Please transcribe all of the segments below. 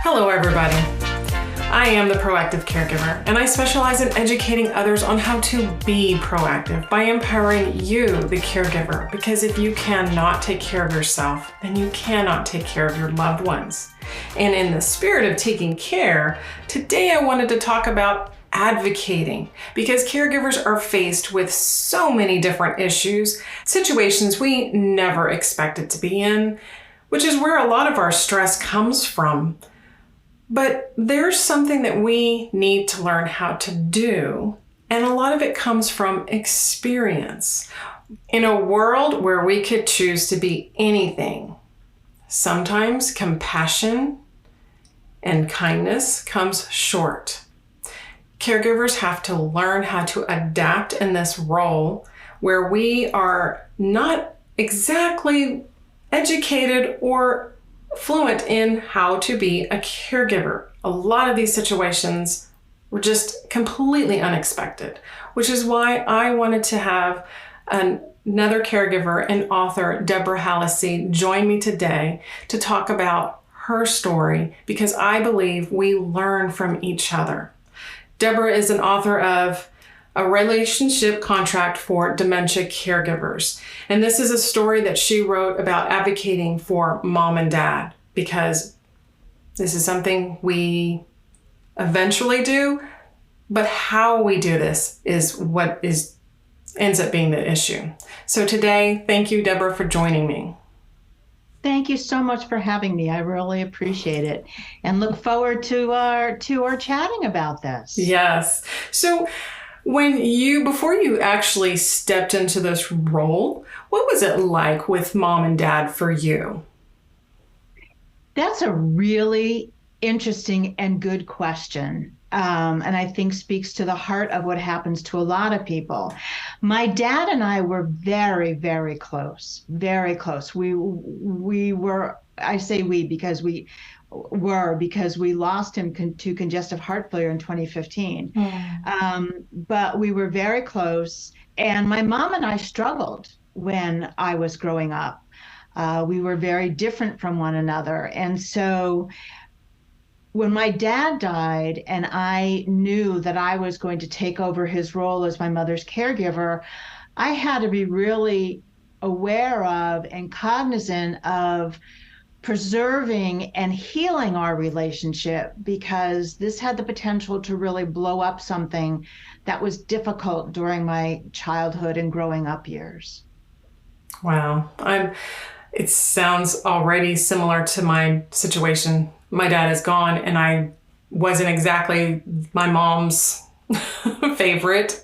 Hello, everybody. I am the Proactive Caregiver, and I specialize in educating others on how to be proactive by empowering you, the caregiver, because if you cannot take care of yourself, then you cannot take care of your loved ones. And in the spirit of taking care, today I wanted to talk about advocating, because caregivers are faced with so many different issues, situations we never expected to be in, which is where a lot of our stress comes from. But there's something that we need to learn how to do, and a lot of it comes from experience. In a world where we could choose to be anything, sometimes compassion and kindness comes short. Caregivers have to learn how to adapt in this role where we are not exactly educated or fluent in how to be a caregiver. A lot of these situations were just completely unexpected, which is why I wanted to have another caregiver and author, Debra Hallisey, join me today to talk about her story, because I believe we learn from each other. Debra is an author of A Relationship Contract for Dementia Caregivers. And this is a story that she wrote about advocating for mom and dad, because this is something we eventually do, but how we do this is what ends up being the issue. So today, thank you, Debra, for joining me. Thank you so much for having me. I really appreciate it and look forward to our chatting about this. Yes. So before you actually stepped into this role, what was it like with mom and dad for you? That's a really interesting and good question. And I think speaks to the heart of what happens to a lot of people. My dad and I were very, very close, very close. We were, I say we because we lost him to congestive heart failure in 2015. But we were very close. And my mom and I struggled when I was growing up. We were very different from one another. And so when my dad died and I knew that I was going to take over his role as my mother's caregiver, I had to be really aware of and cognizant of preserving and healing our relationship, because this had the potential to really blow up something that was difficult during my childhood and growing up years. Wow. It sounds already similar to my situation. My dad is gone, and I wasn't exactly my mom's favorite.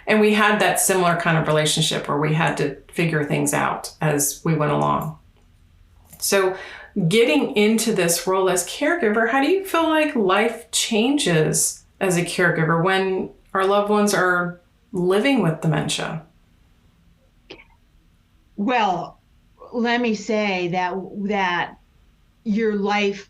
And we had that similar kind of relationship where we had to figure things out as we went along. So getting into this role as caregiver, how do you feel like life changes as a caregiver when our loved ones are living with dementia? Well, let me say that your life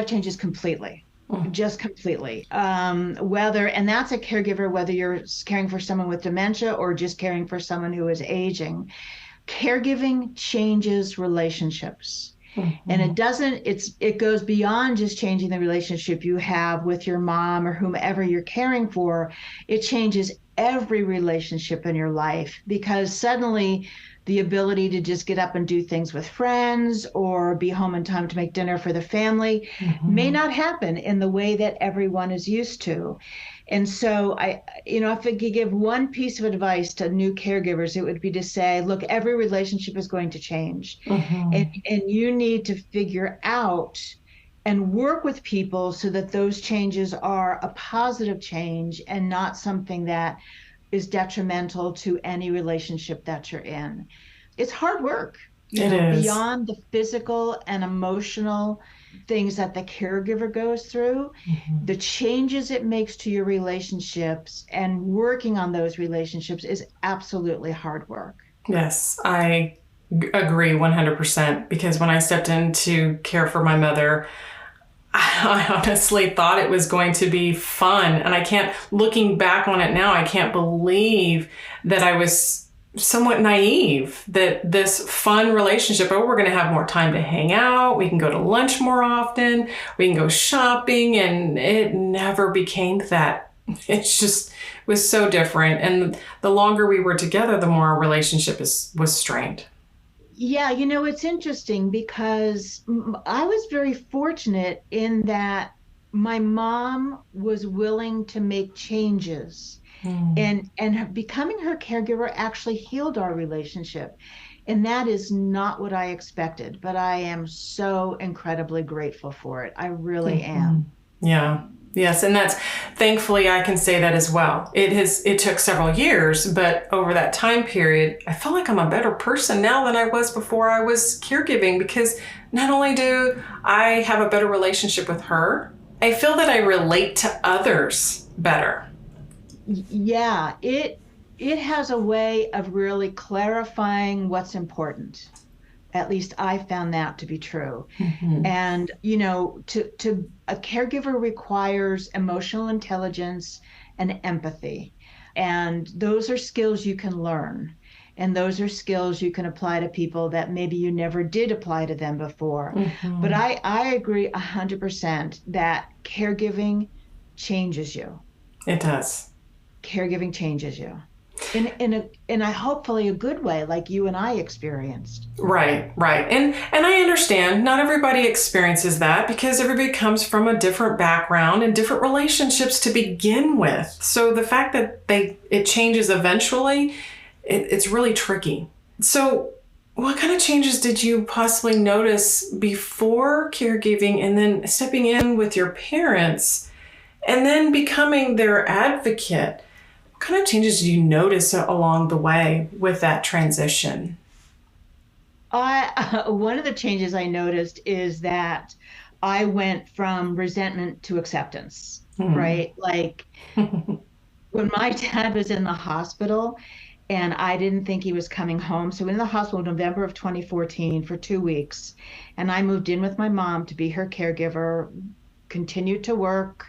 changes completely, just completely. And that's a caregiver, whether you're caring for someone with dementia or just caring for someone who is aging. Caregiving changes relationships. Mm-hmm. And it goes beyond just changing the relationship you have with your mom or whomever you're caring for. It changes every relationship in your life, because suddenly the ability to just get up and do things with friends or be home in time to make dinner for the family may not happen in the way that everyone is used to. And so if I could give one piece of advice to new caregivers, it would be to say, look, every relationship is going to change. And you need to figure out and work with people so that those changes are a positive change and not something that is detrimental to any relationship that you're in. It's hard work. It is. Beyond the physical and emotional things that the caregiver goes through, the changes it makes to your relationships and working on those relationships is absolutely hard work. Yes, I agree 100%, because when I stepped in to care for my mother, I honestly thought it was going to be fun. And looking back on it now, I can't believe that I was somewhat naive that this fun relationship, oh, we're going to have more time to hang out, we can go to lunch more often, we can go shopping, and it never became that. It's just was so different, and the longer we were together, the more our relationship was strained. Yeah, it's interesting because I was very fortunate in that my mom was willing to make changes, Mm. and becoming her caregiver actually healed our relationship. And that is not what I expected, but I am so incredibly grateful for it. I really Mhm. am. Yeah. Yes, and that's thankfully I can say that as well. It took several years, but over that time period, I feel like I'm a better person now than I was before I was caregiving, because not only do I have a better relationship with her, I feel that I relate to others better. Yeah, it has a way of really clarifying what's important. At least I found that to be true. Mhm. And, to a caregiver requires emotional intelligence and empathy. And those are skills you can learn. And those are skills you can apply to people that maybe you never did apply to them before. But Mhm. I agree 100% that changes you. It does. Caregiving changes you in a hopefully a good way, like you and I experienced. Right, right. And I understand not everybody experiences that because everybody comes from a different background and different relationships to begin with. So the fact that it changes eventually, it's really tricky. So what kind of changes did you possibly notice before caregiving and then stepping in with your parents and then becoming their advocate? What kind of changes did you notice along the way with that transition? I One of the changes I noticed is that I went from resentment to acceptance, Hmm. right? Like when my dad was in the hospital and I didn't think he was coming home. So in the hospital in November of 2014 for 2 weeks, and I moved in with my mom to be her caregiver, continued to work,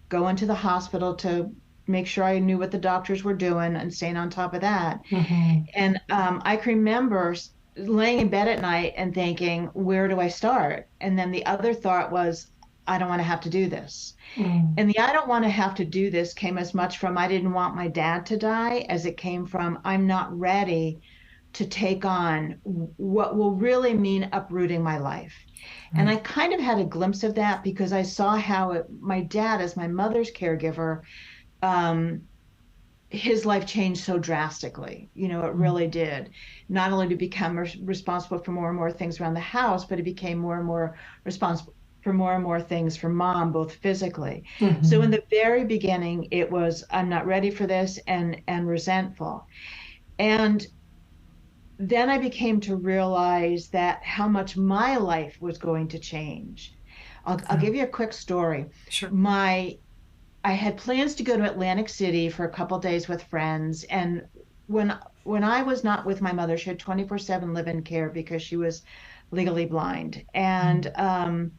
go into the hospital to make sure I knew what the doctors were doing and staying on top of that. Hmm. And I can remember laying in bed at night and thinking, where do I start? And then the other thought was, I don't want to have to do this. Mm. And the I don't want to have to do this came as much from I didn't want my dad to die as it came from I'm not ready to take on what will really mean uprooting my life. And I Right. kind of had a glimpse of that because I saw how my dad, as my mother's caregiver, um, his life changed so drastically. It Mm. really did. Not only to become responsible for more and more things around the house, but he became more and more responsible for more and more things for mom, both physically. So in Hmm. the very beginning, it was I'm not ready for this and resentful. And then I became to realize that how much my life was going to change. I'll Oh, give you a quick story. sure. My I had plans to go to Atlantic City for a couple days with friends, and when I was not with my mother, she had 24/7 live-in care because she was legally blind, and Mm.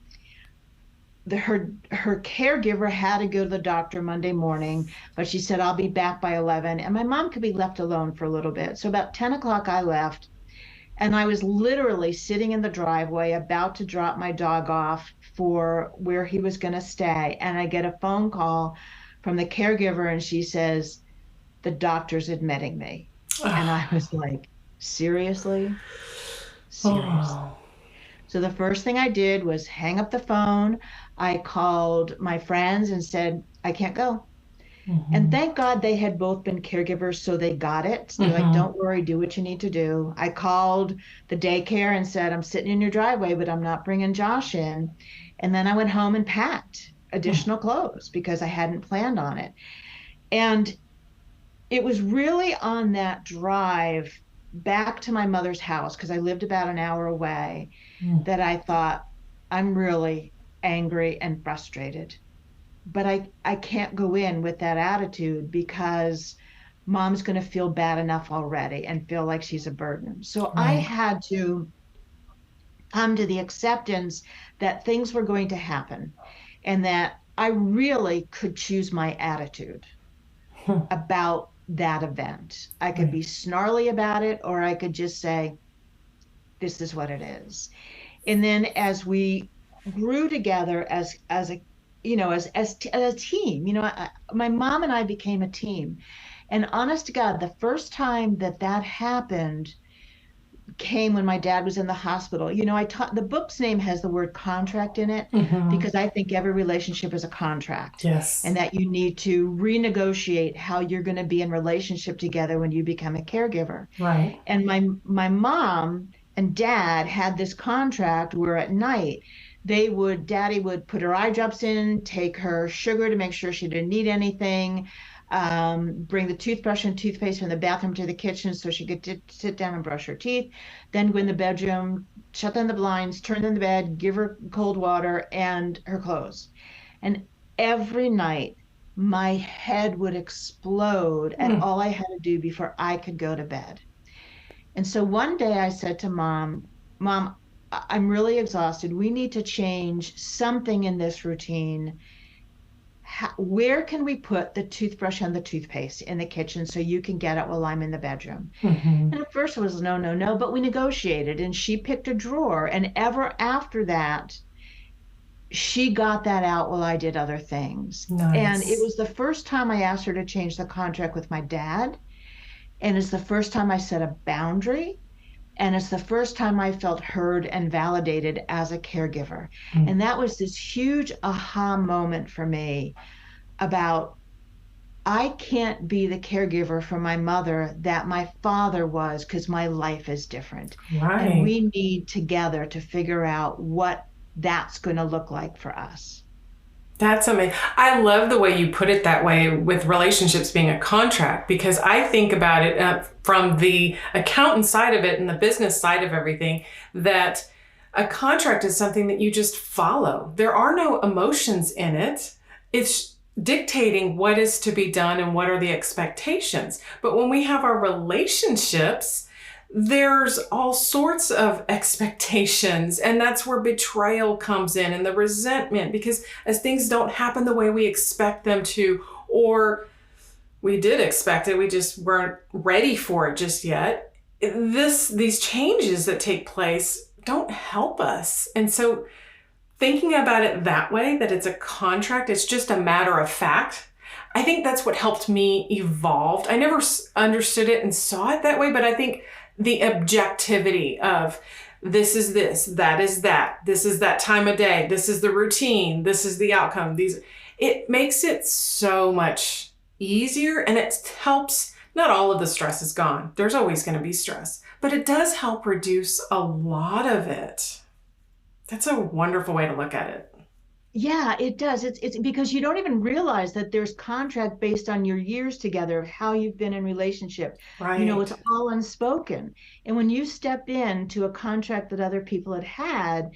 her caregiver had to go to the doctor Monday morning, but she said I'll be back by 11, and my mom could be left alone for a little bit. So about 10 o'clock, I left, and I was literally sitting in the driveway about to drop my dog off for where he was going to stay. And I get a phone call from the caregiver, and she says, the doctor's admitting me. And I Oh. was like, seriously? Seriously. Oh. So the first thing I did was hang up the phone. I called my friends and said, I can't go. And Hmm. thank God they had both been caregivers, so they got it. They're like, Hmm. don't worry, do what you need to do. I called the daycare and said, I'm sitting in your driveway, but I'm not bringing Josh in. And then I went home and packed additional clothes because I hadn't planned on it. And it was really on that drive back to my mother's house, because I lived about an hour away, that I thought, I'm really angry and frustrated, but I can't go in with that attitude because mom's going to feel bad enough already and feel like she's a burden. So I Right. had to come to the acceptance that things were going to happen and that I really could choose my attitude Hmm. about that event. I could be snarly about it, or I could just say, this is what it is. And then as we grew together as a as a team, my mom and I became a team. And honest to God, the first time that happened came when my dad was in the hospital. I taught, the book's name has the word contract in it because I think every relationship is a contract, Yes. and that you need to renegotiate how you're going to be in relationship together when you become a caregiver. Right. And my mom and dad had this contract where at night daddy would put her eye drops in, take her sugar to make sure she didn't need anything, bring the toothbrush and toothpaste from the bathroom to the kitchen so she could sit down and brush her teeth, then go in the bedroom, shut down the blinds, turn in the bed, give her cold water and her clothes. And every night, my head would explode at all I had to do before I could go to bed. And so one day I said to Mom, I'm really exhausted. We need to change something in this routine. Where can we put the toothbrush and the toothpaste in the kitchen so you can get it while I'm in the bedroom? And at first it was no, no, no, but we negotiated, and she picked a drawer. And ever after that, she got that out while I did other things. Nice. And it was the first time I asked her to change the contract with my dad. And it's the first time I set a boundary. And it's the first time I felt heard and validated as a caregiver. And that was this huge aha moment for me about, I can't be the caregiver for my mother that my father was, because my life is different. Right. And we need together to figure out what that's going to look like for us. That's amazing. I love the way you put it that way, with relationships being a contract, because I think about it from the accountant side of it and the business side of everything, that a contract is something that you just follow. There are no emotions in it. It's dictating what is to be done and what are the expectations. But when we have our relationships, there's all sorts of expectations, and that's where betrayal comes in, and the resentment, because as things don't happen the way we expect them to, or we did expect it, we just weren't ready for it just yet. These changes that take place don't help us. And so thinking about it that way, that it's a contract, it's just a matter of fact, I think that's what helped me evolve. I never understood it and saw it that way, but I think the objectivity of this is this, that is that, this is that time of day, this is the routine, this is the outcome. It makes it so much easier, and it helps. Not all of the stress is gone. There's always going to be stress, but it does help reduce a lot of it. That's a wonderful way to look at it. Yeah, it does. It's because you don't even realize that there's contract based on your years together of how you've been in relationship. Right. It's all unspoken. And when you step into a contract that other people had,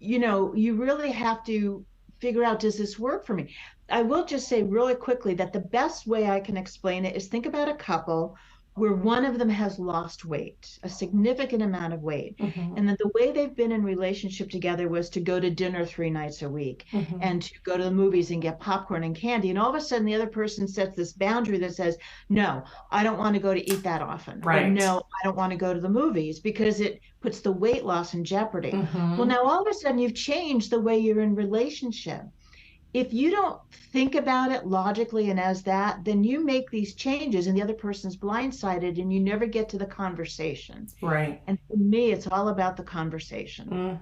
you really have to figure out, does this work for me? I will just say really quickly that the best way I can explain it is, think about a couple where one of them has lost weight, a significant amount of weight. And then the way they've been in relationship together was to go to dinner 3 nights a week and to go to the movies and get popcorn and candy. And all of a sudden the other person sets this boundary that says, no, I don't want to go to eat that often. Right. Or, no, I don't want to go to the movies, because it puts the weight loss in jeopardy. Well, now all of a sudden you've changed the way you're in relationship. If you don't think about it logically and as that, then you make these changes and the other person's blindsided and you never get to the conversation. Right. And for me, it's all about the conversation.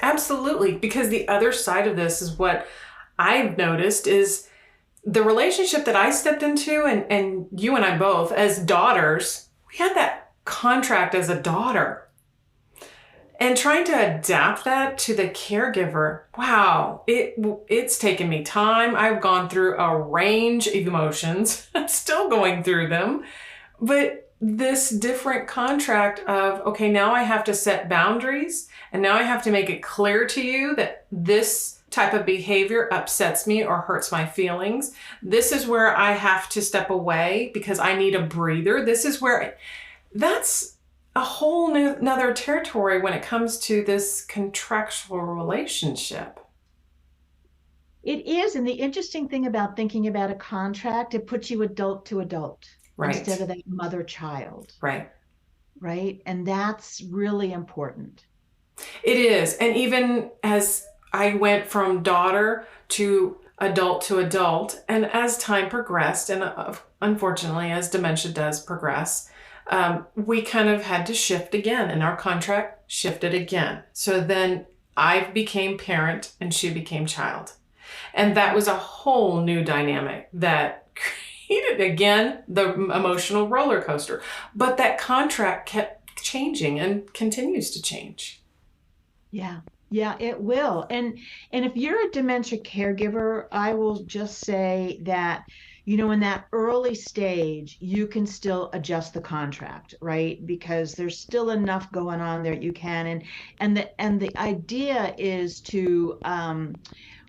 Absolutely. Because the other side of this is what I've noticed is the relationship that I stepped into, and you and I both as daughters, we had that contract as a daughter. And trying to adapt that to the caregiver, wow, it's taken me time. I've gone through a range of emotions. I'm still going through them. But this different contract of, okay, now I have to set boundaries, and now I have to make it clear to you that this type of behavior upsets me or hurts my feelings. This is where I have to step away because I need a breather. This is where that's a whole another territory when it comes to this contractual relationship. It is. And the interesting thing about thinking about a contract, it puts you adult to adult. instead Right. of that mother-child, Right. right? And that's really important. It is. And even as I went from daughter to adult, and as time progressed, and unfortunately, as dementia does progress, we kind of had to shift again, and our contract shifted again. So then I became parent and she became child. And that was a whole new dynamic that created again the emotional roller coaster. But that contract kept changing and continues to change. Yeah. Yeah, it will. And if you're a dementia caregiver, I will just say that, in that early stage, you can still adjust the contract, right? Because there's still enough going on there you can. And the idea is to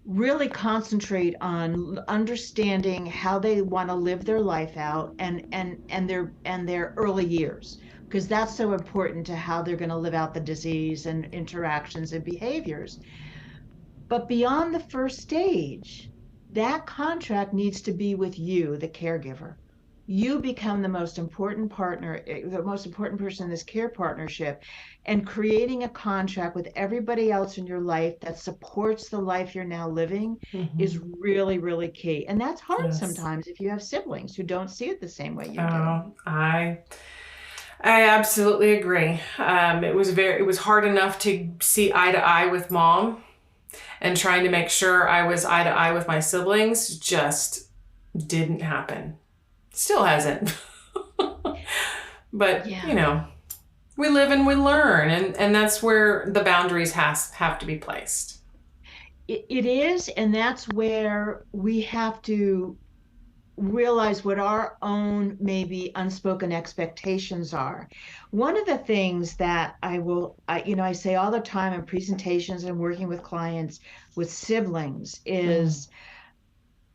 really concentrate on understanding how they want to live their life out and their early years, because that's so important to how they're going to live out the disease and interactions and behaviors. But beyond the first stage, that contract needs to be with you, the caregiver. You become the most important partner, the most important person in this care partnership, and creating a contract with everybody else in your life that supports the life you're now living is Mm-hmm. really, really key. And that's hard Yes. sometimes if you have siblings who don't see it the same way you do. Oh, I absolutely agree. It was hard enough to see eye to eye with mom, and trying to make sure I was eye to eye with my siblings just didn't happen. Still hasn't. But, Yeah. we live and we learn, and that's where the boundaries have to be placed. It is, and that's where we have to realize what our own maybe unspoken expectations are. One of the things that I say all the time in presentations and working with clients with siblings Mm. is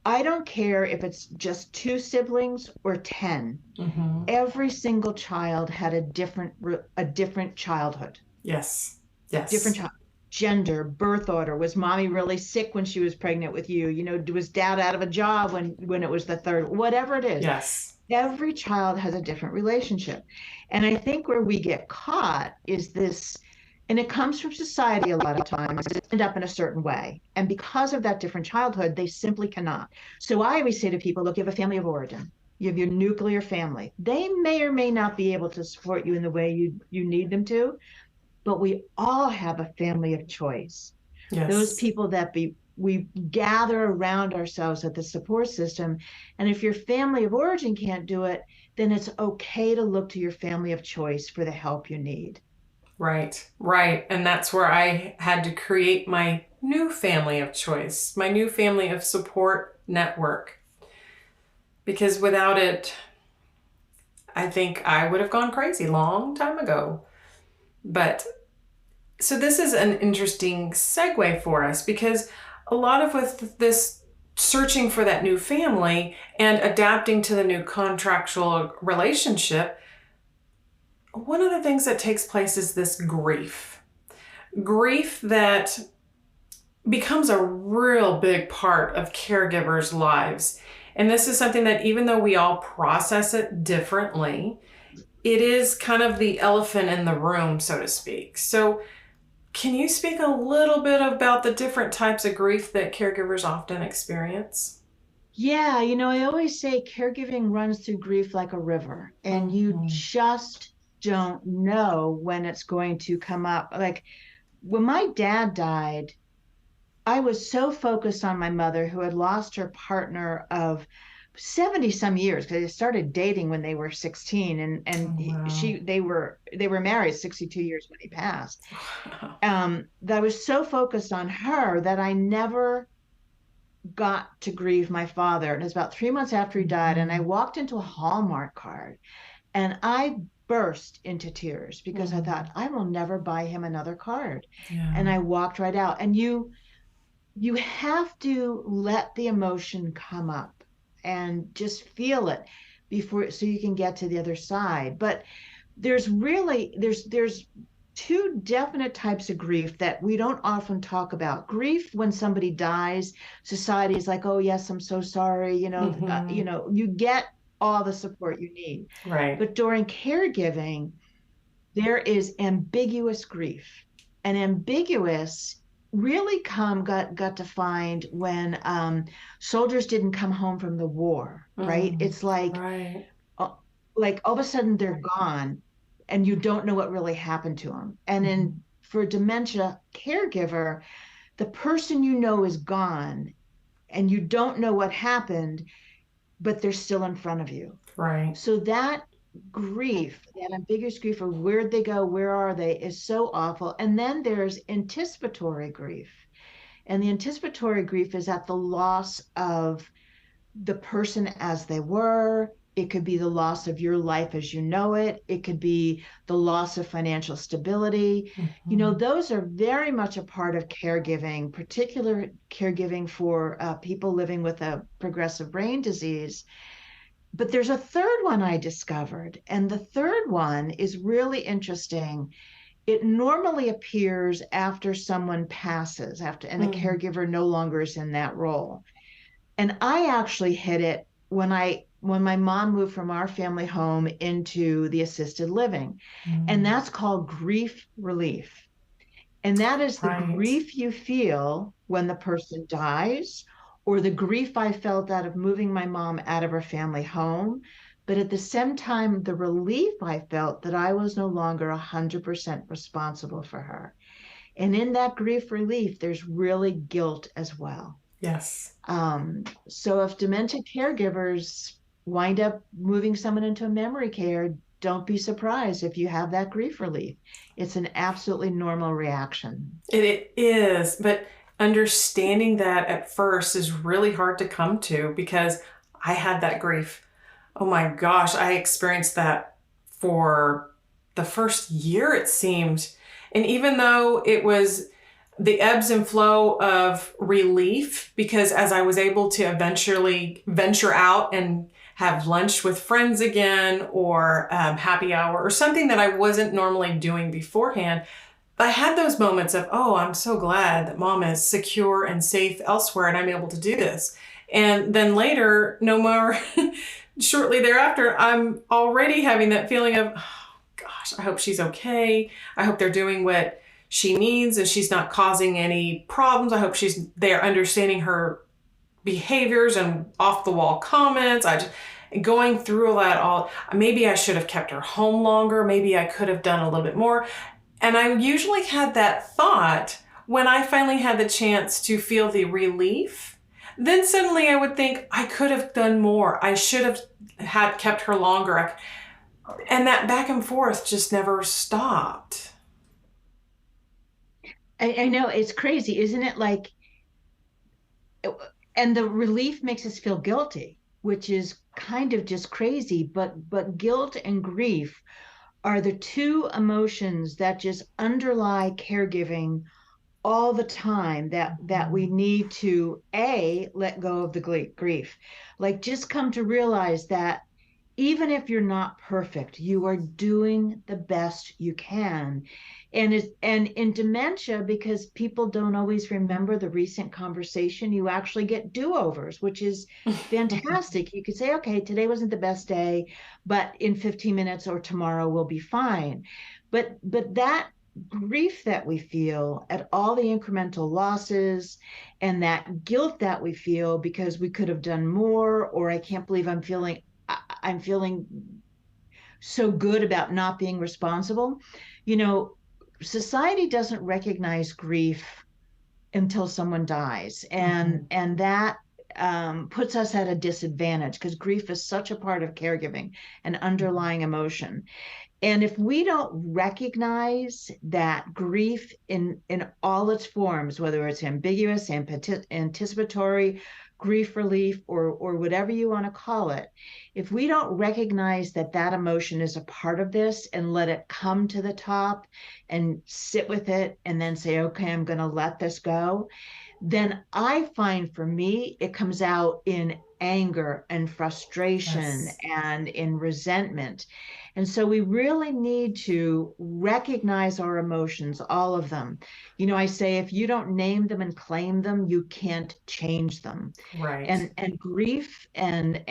I don't care if it's just two siblings or 10. Mm-hmm. Every single child had a different childhood. Yes. Different Yes. child, gender, birth order. Was mommy really sick when she was pregnant with you? Was dad out of a job when it was the third? Whatever it is, Yes. every child has a different relationship. And I think where we get caught is this, and it comes from society a lot of times, is end up in a certain way. And because of that different childhood, they simply cannot. So I always say to people, look, you have a family of origin. You have your nuclear family. They may or may not be able to support you in the way you need them to, but we all have a family of choice. Those Yes. people that we gather around ourselves at the support system. And if your family of origin can't do it, then it's okay to look to your family of choice for the help you need. Right. Right. And that's where I had to create my new family of choice, my new family of support network. Because without it, I think I would have gone crazy long time ago. But so this is an interesting segue for us, because a lot of with this searching for that new family and adapting to the new contractual relationship, one of the things that takes place is this grief that becomes a real big part of caregivers' lives. And this is something that, even though we all process it differently, it is kind of the elephant in the room, so to speak. So can you speak a little bit about the different types of grief that caregivers often experience? Yeah, I always say caregiving runs through grief like a river, and you Mm-hmm. just don't know when it's going to come up. Like when my dad died, I was so focused on my mother who had lost her partner of 70 some years, because they started dating when they were 16, and Oh, wow. they were married 62 years when he passed. Wow. That I was so focused on her that I never got to grieve my father. And it was about 3 months after he died, and I Mm-hmm. walked into a Hallmark card and I burst into tears because I Mm-hmm. thought I will never buy him another card. And Yeah. I walked right out. And you have to let the emotion come up and just feel it before, so you can get to the other side. But there's two definite types of grief that we don't often talk about. Grief when somebody dies, society is like, oh yes, I'm so sorry, Mm-hmm. you get all the support you need. Right. But during caregiving, there is ambiguous grief. And ambiguous really got defined when soldiers didn't come home from the war, right? Mm, It's like right. uh, like all of a sudden they're gone and you don't know what really happened to them. And Mhm. in for dementia caregiver, the person you know is gone and you don't know what happened, but they're still in front of you. Right. So that grief, that ambiguous grief of where'd they go, where are they, is so awful. And then there's anticipatory grief. And the anticipatory grief is at the loss of the person as they were. It could be the loss of your life as you know it. It could be the loss of financial stability. You know, Mhm. those are very much a part of caregiving, particular caregiving for people living with a progressive brain disease. But there's a third one I discovered, and the third one is really interesting. It normally appears after someone passes, after and the Mm, caregiver no longer is in that role. And I actually hit it when my mom moved from our family home into the assisted living. And mm. that's called grief relief. And that is the Right. grief you feel when the person dies, or the grief I felt out of moving my mom out of her family home. But at the same time, the relief I felt that I was no longer 100% responsible for her. And in that grief relief, there's really guilt as well. Yes. So if dementia caregivers wind up moving someone into a memory care, don't be surprised if you have that grief relief. It's an absolutely normal reaction. It is, but understanding that at first is really hard to come to because I had that grief. Oh my gosh, I experienced that for the first year, it seemed. And even though it was the ebbs and flow of relief, because as I was able to eventually venture out and have lunch with friends again or happy hour or something that I wasn't normally doing beforehand, I had those moments of, oh, I'm so glad that mom is secure and safe elsewhere and I'm able to do this. And then later, no more, shortly thereafter, I'm already having that feeling of, oh, gosh, I hope she's okay. I hope they're doing what she needs and she's not causing any problems. I hope they're understanding her behaviors and off the wall comments. I just, going through all, maybe I should have kept her home longer. Maybe I could have done a little bit more. And I usually had that thought when I finally had the chance to feel the relief. Then suddenly I would think I could have done more. I should have had kept her longer. And that back and forth just never stopped. I know it's crazy, isn't it? Like, and the relief makes us feel guilty, which is kind of just crazy. But guilt and grief are the two emotions that just underlie caregiving all the time, that we need to let go of the grief, like just come to realize that even if you're not perfect, you are doing the best you can. And in dementia, because people don't always remember the recent conversation, you actually get do-overs, which is fantastic. You could say, okay, today wasn't the best day, but in 15 minutes or tomorrow we'll be fine. But that grief that we feel at all the incremental losses, and that guilt that we feel because we could have done more, or I can't believe I'm feeling so good about not being responsible. You know, society doesn't recognize grief until someone dies, Mhm. and that puts us at a disadvantage because grief is such a part of caregiving, an underlying emotion. And if we don't recognize that grief in all its forms, whether it's ambiguous, anticipatory, grief relief, or whatever you want to call it, if we don't recognize that that emotion is a part of this and let it come to the top and sit with it and then say, okay, I'm going to let this go, then I find for me, it comes out in anger and frustration Yes. and in resentment. And so we really need to recognize our emotions, all of them. I say if you don't name them and claim them, you can't change them. Right. And grief and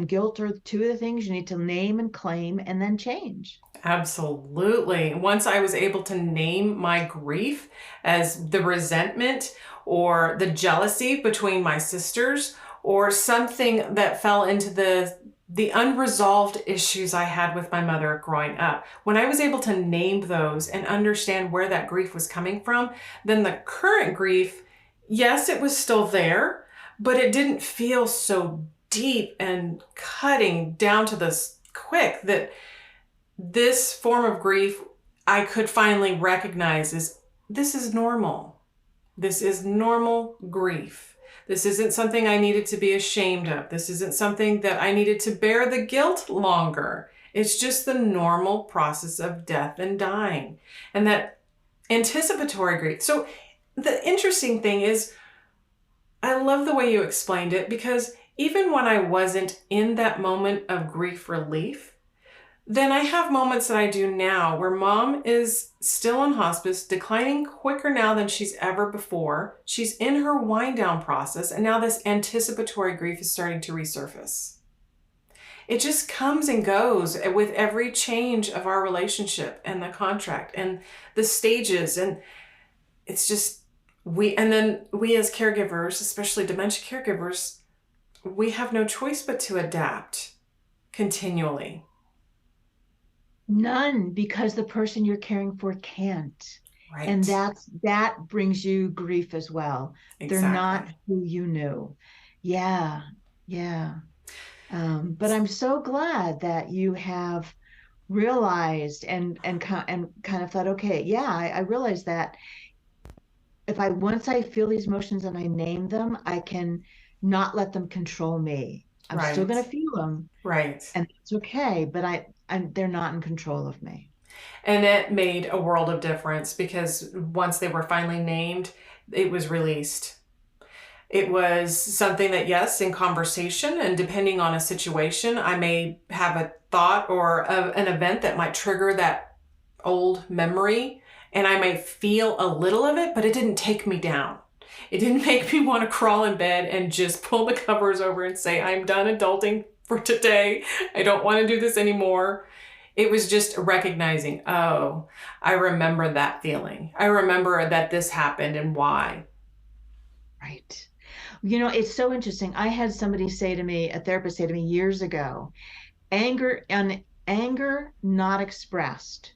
guilt are two of the things you need to name and claim and then change. Absolutely. Once I was able to name my grief as the resentment or the jealousy between my sisters, or something that fell into the unresolved issues I had with my mother growing up. When I was able to name those and understand where that grief was coming from, then the current grief, yes, it was still there, but it didn't feel so deep and cutting down to this quick that this form of grief I could finally recognize as this is normal. This is normal grief. This isn't something I needed to be ashamed of. This isn't something that I needed to bear the guilt longer. It's just the normal process of death and dying. And that anticipatory grief. So the interesting thing is, I love the way you explained it, because even when I wasn't in that moment of grief relief, then I have moments that I do now where mom is still in hospice, declining quicker now than she's ever before. She's in her wind down process, and now this anticipatory grief is starting to resurface. It just comes and goes with every change of our relationship and the contract and the stages. And it's just, and then we as caregivers, especially dementia caregivers, we have no choice but to adapt continually. None, because the person you're caring for can't. Right. And that brings you grief as well. Exactly. They're not who you knew. Yeah. But I'm so glad that you have realized and kind of thought, okay, yeah, I realize that once I feel these emotions and I name them, I can not let them control me. I'm still going to feel them. Right. And it's okay, but they're not in control of me. And it made a world of difference, because once they were finally named, it was released. It was something that, yes, in conversation and depending on a situation, I may have a thought or an event that might trigger that old memory, and I may feel a little of it, but it didn't take me down. It didn't make me want to crawl in bed and just pull the covers over and say, I'm done adulting for today. I don't want to do this anymore. It was just recognizing, oh, I remember that feeling. I remember that this happened and why. Right. It's so interesting. I had somebody say to me, a therapist say to me years ago, anger not expressed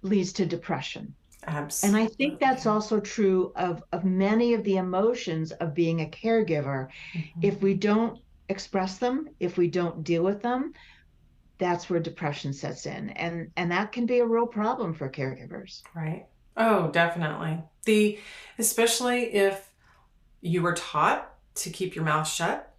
leads to depression. Absolutely. And I think that's also true of many of the emotions of being a caregiver. Mm-hmm. If we don't express them, if we don't deal with them, that's where depression sets in. And that can be a real problem for caregivers. Right. Oh, definitely. Especially if you were taught to keep your mouth shut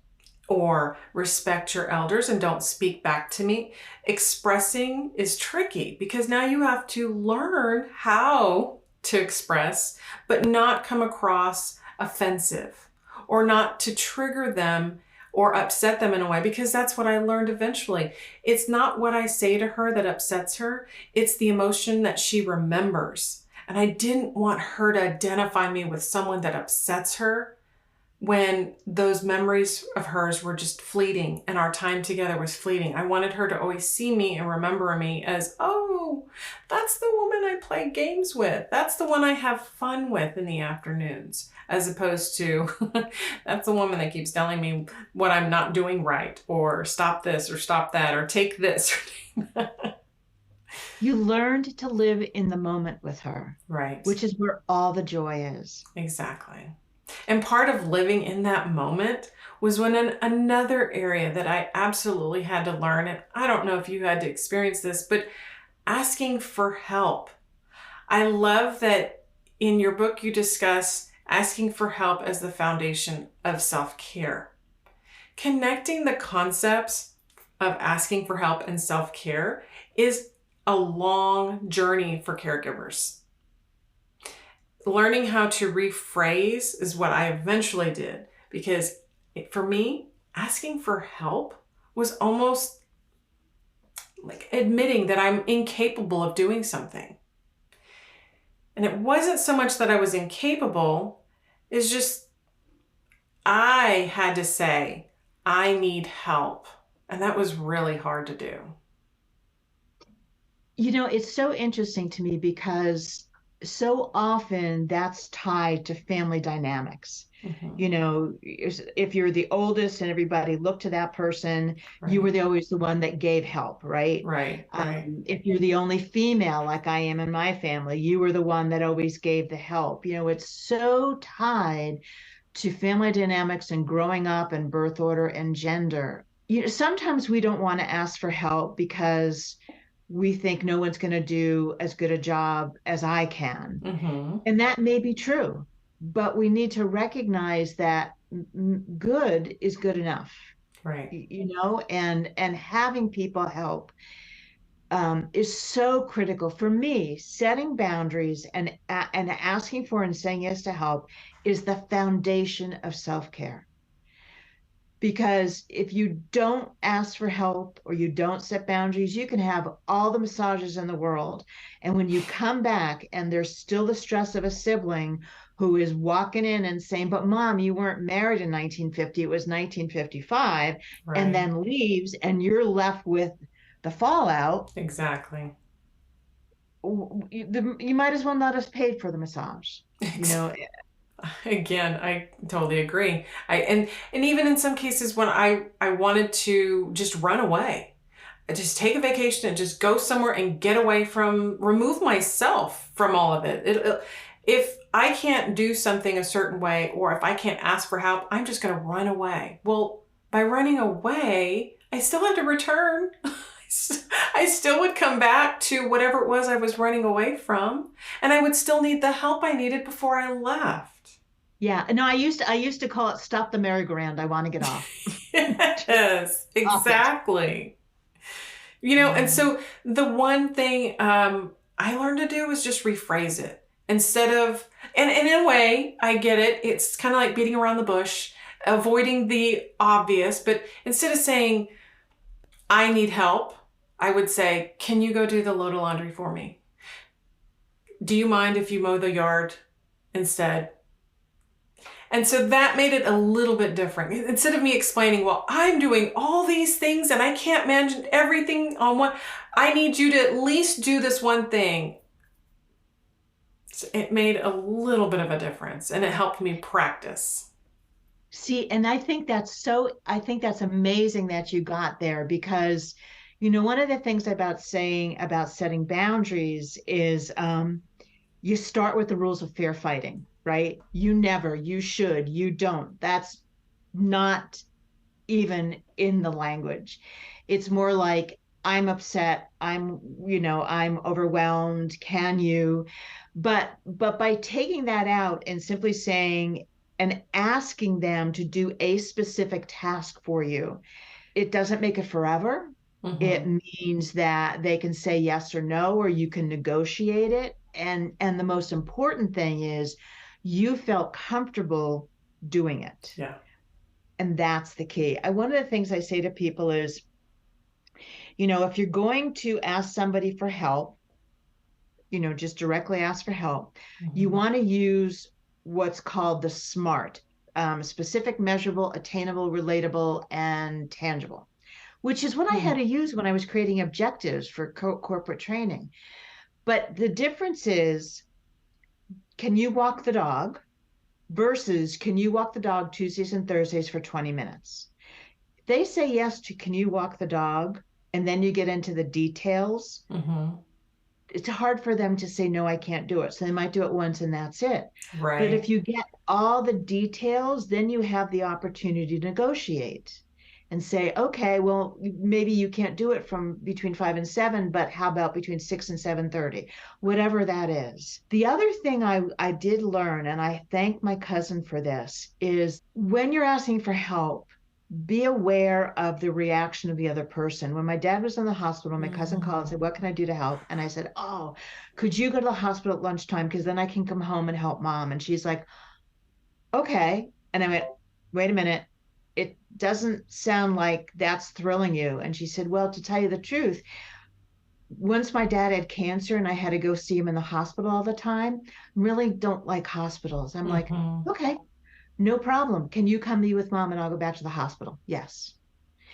or respect your elders and don't speak back to me. Expressing is tricky, because now you have to learn how to express, but not come across offensive or not to trigger them or upset them in a way, because that's what I learned eventually. It's not what I say to her that upsets her. It's the emotion that she remembers. And I didn't want her to identify me with someone that upsets her when those memories of hers were just fleeting and our time together was fleeting. I wanted her to always see me and remember me as, oh, that's the woman I play games with. That's the one I have fun with in the afternoons, as opposed to that's the woman that keeps telling me what I'm not doing right, or stop this or stop that, or take this or take that. You learned to live in the moment with her. Right. Which is where all the joy is. Exactly. And part of living in that moment was when in another area that I absolutely had to learn, and I don't know if you had to experience this, but asking for help. I love that in your book you discuss asking for help as the foundation of self-care. Connecting the concepts of asking for help and self-care is a long journey for caregivers. Learning how to rephrase is what I eventually did, because for me, asking for help was almost like admitting that I'm incapable of doing something. And it wasn't so much that I was incapable, it's just I had to say, I need help. And that was really hard to do. It's so interesting to me because so often that's tied to family dynamics. Mm-hmm. If you're the oldest and everybody looked to that person, you were Right, always the one that gave help, right? right, right. If you're the only female, like I am in my family, you were the one that always gave the help. It's so tied to family dynamics and growing up and birth order and gender. Sometimes we don't want to ask for help because we think no one's going to do as good a job as I can. Mm-hmm. And that may be true, but we need to recognize that good is good enough, Right. and having people help is so critical for me. Setting boundaries and asking for and saying yes to help is the foundation of self-care. Because if you don't ask for help or you don't set boundaries, you can have all the massages in the world. And when you come back and there's still the stress of a sibling who is walking in and saying, but mom, you weren't married in 1950, it was 1955, and Right. then leaves, and you're left with the fallout. Exactly. You might as well not have paid for the massage. You know, Again, I totally agree. And even in some cases when I wanted to just run away, just take a vacation and just go somewhere and get away from, remove myself from all of it. If I can't do something a certain way, or if I can't ask for help, I'm just going to run away. Well, by running away, I still had to return. I still would come back to whatever it was I was running away from, and I would still need the help I needed before I left. yeah. No, I used to call it stop the merry-go-round. I want to get off. Yes, Stop it. exactly. And Yeah. so the one thing I learned to do was just rephrase it instead of, and in a way, I get it. It's kind of like beating around the bush, avoiding the obvious. But instead of saying, I need help, I would say, can you go do the load of laundry for me? Do you mind if you mow the yard instead? And so that made it a little bit different. Instead of me explaining, well, I'm doing all these things and I can't manage everything on one, I need you to at least do this one thing. It made a little bit of a difference and it helped me practice. See, and I think that's amazing that you got there because, one of the things about setting boundaries is you start with the rules of fair fighting, right? You never, you should, you don't. That's not even in the language. It's more like, I'm upset, I'm overwhelmed, can you? But by taking that out and simply saying and asking them to do a specific task for you, it doesn't make it forever. It Mm-hmm. means that they can say yes or no, or you can negotiate it. And the most important thing is you felt comfortable doing it. Yeah. And that's the key. One of the things I say to people is, if you're going to ask somebody for help, just directly ask for help, you Mm-hmm. want to use what's called the SMART, specific, measurable, attainable, relatable, and tangible, which is what I had to use when I was creating objectives for corporate training. But the difference is, can you walk the dog versus can you walk the dog Tuesdays and Thursdays for 20 minutes? They say yes to can you walk the dog, and then you get into the details. Mm-hmm. It's hard for them to say, no, I can't do it. So they might do it once and that's it. But Right. if you get all the details, then you have the opportunity to negotiate and say, okay, well, maybe you can't do it from between 5 and 7, but how about between 6 and 7:30, whatever that is. The other thing I did learn, and I thank my cousin for this, is when you're asking for help, be aware of the reaction of the other person. When my dad was in the hospital, my cousin called and Mm-hmm. said, what can I do to help? And I said, oh, could you go to the hospital at lunchtime? Because then I can come home and help mom. And she's like, okay. And I went, wait a minute. It doesn't sound like that's thrilling you. And she said, well, to tell you the truth, once my dad had cancer and I had to go see him in the hospital all the time, really don't like hospitals. I'm like, Mm-hmm. okay, no problem. Can you come be with mom and I'll go back to the hospital? Yes.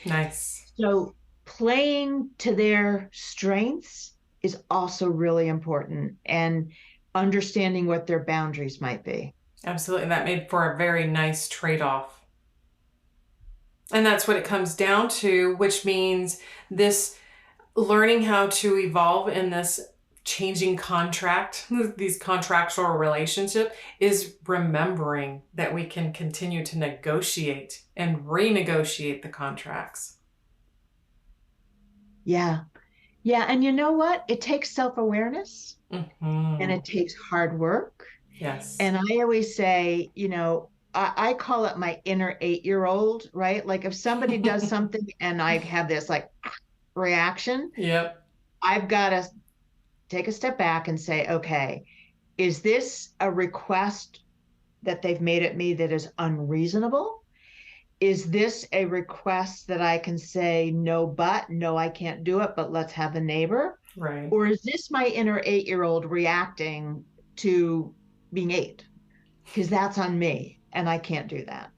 Nice. So playing to their strengths is also really important and understanding what their boundaries might be. Absolutely. That made for a very nice trade-off. And that's what it comes down to, which means this learning how to evolve in this changing contract, these contractual relationship, is remembering that we can continue to negotiate and renegotiate the contracts. Yeah. Yeah. And you know what? It takes self awareness and Mm-hmm. it takes hard work. Yes. And I always say, I call it my inner 8-year-old, right? Like if somebody does something and I have this like reaction, Yep. I've got to take a step back and say, okay, is this a request that they've made at me that is unreasonable? Is this a request that I can say, no, but no, I can't do it, but let's have the neighbor? Right. Or is this my inner 8-year-old reacting to being eight? Because that's on me and I can't do that.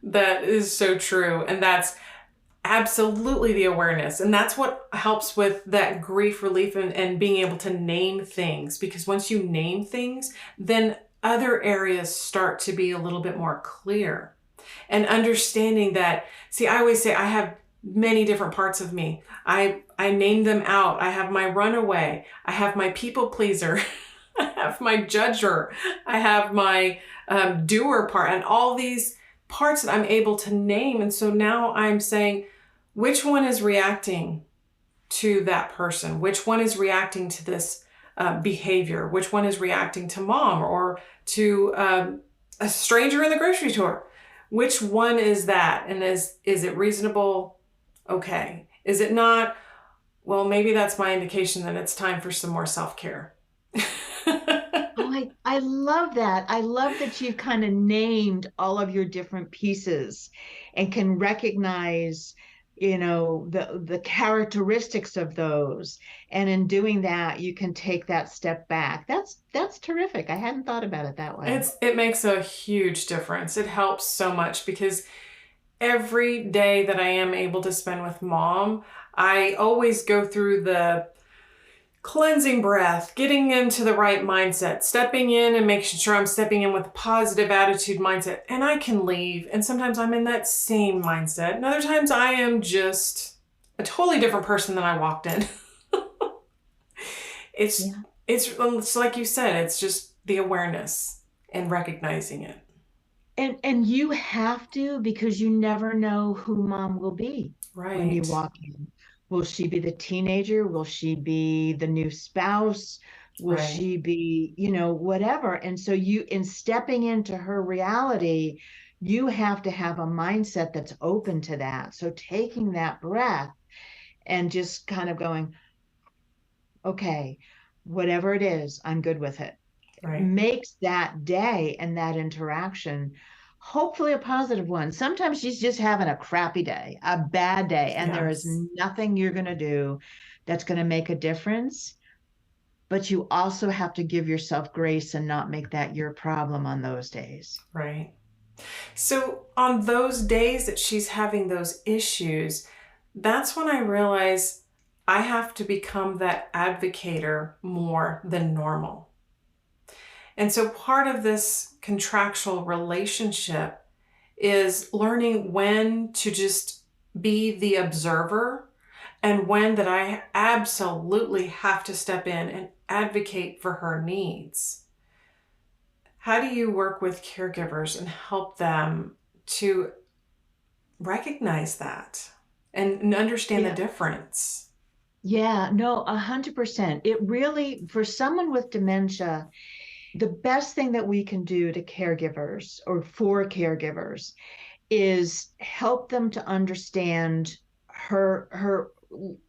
That is so true. And that's absolutely the awareness. And that's what helps with that grief relief and being able to name things. Because once you name things, then other areas start to be a little bit more clear. And understanding that, see, I always say I have many different parts of me. I name them out. I have my runaway. I have my people pleaser. I have my judger. I have my doer part, and all these parts that I'm able to name. And so now I'm saying, which one is reacting to that person? Which one is reacting to this behavior? Which one is reacting to mom or to a stranger in the grocery store? Which one is that? And is it reasonable? Okay. Is it not? Well, maybe that's my indication that it's time for some more self-care. Oh, I love that. I love that you've kind of named all of your different pieces and can recognize, the characteristics of those. And in doing that, you can take that step back. That's terrific. I hadn't thought about it that way. It makes a huge difference. It helps so much because every day that I am able to spend with mom, I always go through the cleansing breath, getting into the right mindset, stepping in and making sure I'm stepping in with a positive attitude mindset. And I can leave. And sometimes I'm in that same mindset. And other times I am just a totally different person than I walked in. it's Yeah. it's like you said, it's just the awareness and recognizing it. And you have to because you never know who mom will be when you Right. walk in. Will she be the teenager? Will she be the new spouse? Will Right. she be, whatever? And so in stepping into her reality, you have to have a mindset that's open to that. So taking that breath and just kind of going, okay, whatever it is, I'm good with it Right. makes that day and that interaction hopefully a positive one. Sometimes she's just having a crappy day, a bad day, and there is Yes. nothing you're going to do that's going to make a difference. But you also have to give yourself grace and not make that your problem on those days. Right. So on those days that she's having those issues, that's when I realize I have to become that advocator more than normal. And so part of this contractual relationship is learning when to just be the observer and when that I absolutely have to step in and advocate for her needs. How do you work with caregivers and help them to recognize that and understand the Yeah. difference? Yeah, no, 100%. It really, for someone with dementia, the best thing that we can do to caregivers or for caregivers is help them to understand her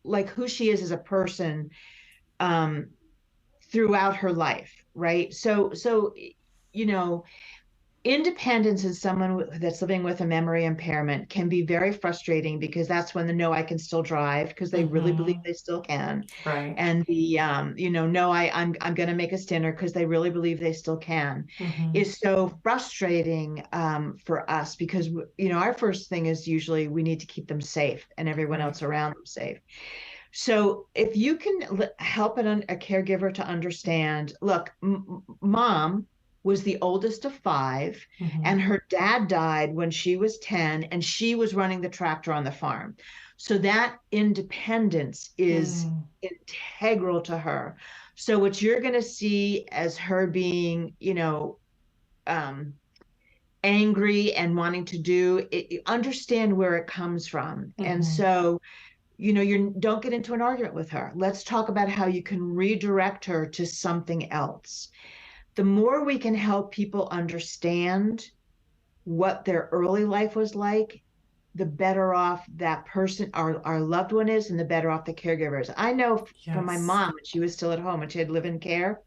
like who she is as a person throughout her life, right? So you know Independence in someone that's living with a memory impairment can be very frustrating because that's when the no, I can still drive because they really believe they still can, Right. and the no, I'm going to make us dinner because they really believe they still can, is so frustrating for us because our first thing is usually we need to keep them safe and everyone Right. else around them safe. So if you can help a caregiver to understand, look, mom was the oldest of five, and her dad died when she was 10, and she was running the tractor on the farm. So that independence is integral to her. So what you're going to see as her being, um, angry and wanting to do it, understand where it comes from. And so you don't get into an argument with her. Let's talk about how you can redirect her to something else. The more we can help people understand what their early life was like, the better off that person, our loved one is, and the better off the caregiver is. I know from my Yes. mom, when she was still at home and she had live-in care,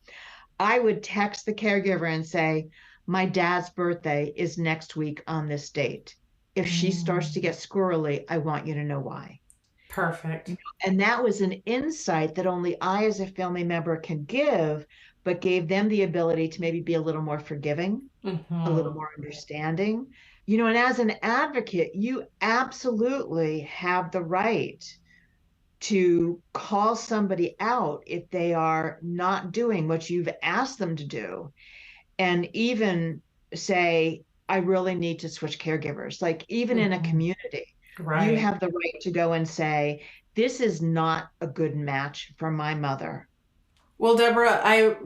I would text the caregiver and say, my dad's birthday is next week on this date. If she starts to get squirrely, I want you to know why. Perfect. And that was an insight that only I, as a family member, can give, but gave them the ability to maybe be a little more forgiving, a little more understanding. And as an advocate, you absolutely have the right to call somebody out if they are not doing what you've asked them to do, and even say, I really need to switch caregivers. Like, even in a community, you Right. have the right to go and say, this is not a good match for my mother. Well, Deborah, I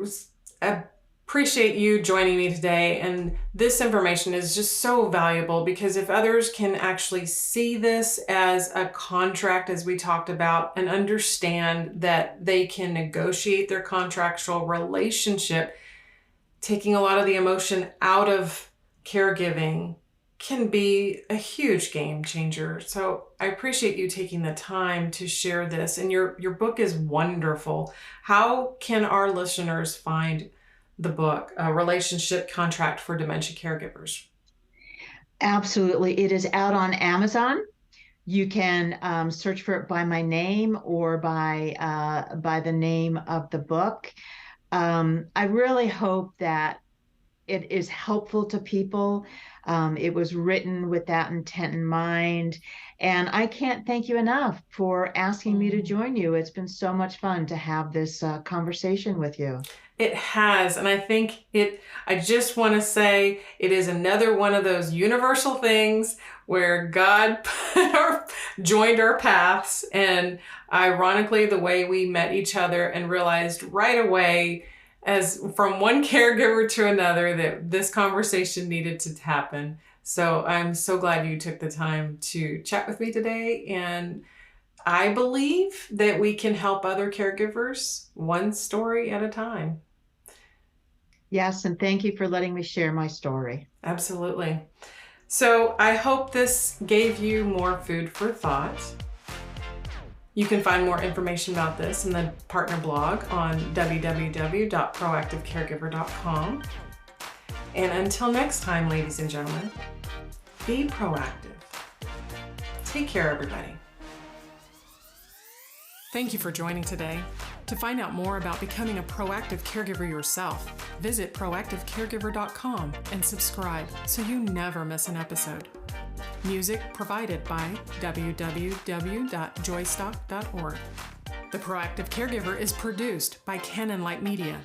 appreciate you joining me today. And this information is just so valuable because if others can actually see this as a contract, as we talked about, and understand that they can negotiate their contractual relationship, taking a lot of the emotion out of caregiving can be a huge game changer. So I appreciate you taking the time to share this. And your book is wonderful. How can our listeners find the book, A Relationship Contract for Dementia Caregivers? Absolutely. It is out on Amazon. You can search for it by my name or by the name of the book. I really hope that it is helpful to people. It was written with that intent in mind. And I can't thank you enough for asking me to join you. It's been so much fun to have this conversation with you. It has. And I just want to say it is another one of those universal things where God joined our paths. And ironically, the way we met each other and realized right away, as from one caregiver to another, that this conversation needed to happen. So I'm so glad you took the time to chat with me today. And I believe that we can help other caregivers one story at a time. Yes, and thank you for letting me share my story. Absolutely. So I hope this gave you more food for thought. You can find more information about this in the partner blog on www.proactivecaregiver.com. And until next time, ladies and gentlemen, be proactive. Take care, everybody. Thank you for joining today. To find out more about becoming a proactive caregiver yourself, visit proactivecaregiver.com and subscribe so you never miss an episode. Music provided by www.joystock.org. The Proactive Caregiver is produced by Canon Light Media